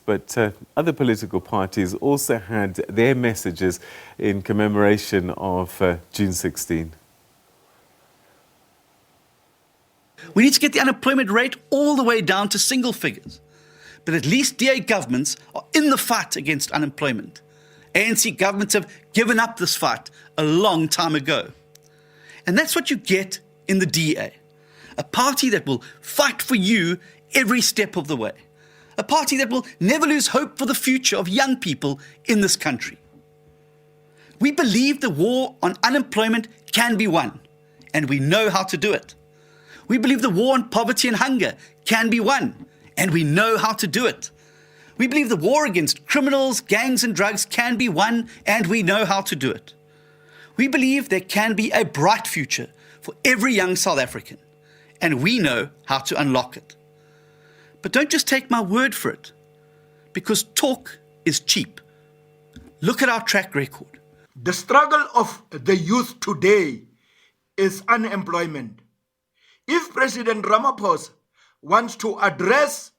But other political parties also had their messages in commemoration of June16. We need to get the unemployment rate all the way down to single figures. But at least DA governments are in the fight against unemployment. ANC governments have given up this fight a long time ago. And that's what you get in the DA. A party that will fight for you every step of the way. A party that will never lose hope for the future of young people in this country. We believe the war on unemployment can be won, and we know how to do it. We believe the war on poverty and hunger can be won, and we know how to do it. We believe the war against criminals, gangs and drugs can be won, and we know how to do it. We believe there can be a bright future for every young South African, and we know how to unlock it. But don't just take my word for it, because talk is cheap. Look at our track record. The struggle of the youth today is unemployment. If President Ramaphosa wants to address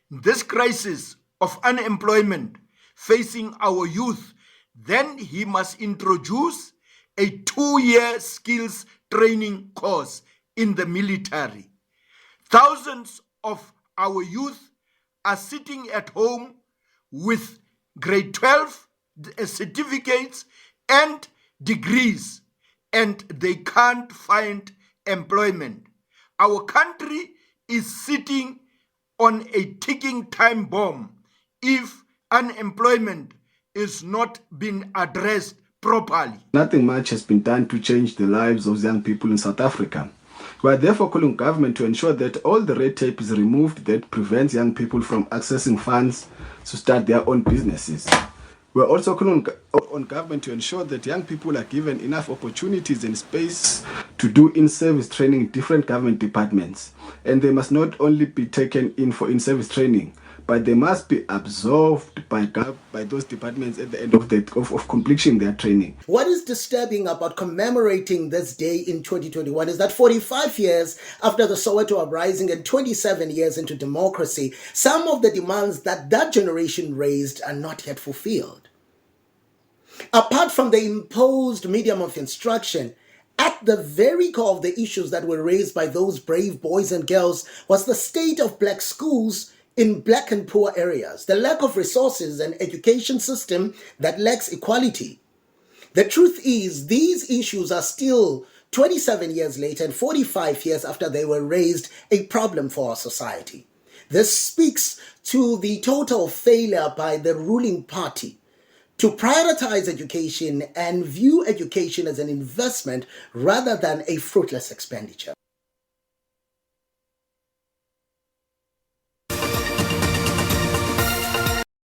this crisis of unemployment facing our youth, then he must introduce a 2-year skills training course in the military. Thousands of our youth are sitting at home with grade 12 certificates and degrees, and they can't find employment. Our country is sitting on a ticking time bomb if unemployment is not being addressed properly. Nothing much has been done to change the lives of young people in South Africa. We are therefore calling government to ensure that all the red tape is removed that prevents young people from accessing funds to start their own businesses. We are also calling on government to ensure that young people are given enough opportunities and space to do in-service training in different government departments. And they must not only be taken in for in-service training, but they must be absorbed by those departments at the end of completing their training. What is disturbing about commemorating this day in 2021 is that 45 years after the Soweto uprising and 27 years into democracy, some of the demands that generation raised are not yet fulfilled. Apart from the imposed medium of instruction, at the very core of the issues that were raised by those brave boys and girls was the state of black schools in black and poor areas, the lack of resources and education system that lacks equality. The truth is, these issues are still 27 years later and 45 years after they were raised, a problem for our society. This speaks to the total failure by the ruling party to prioritize education and view education as an investment rather than a fruitless expenditure.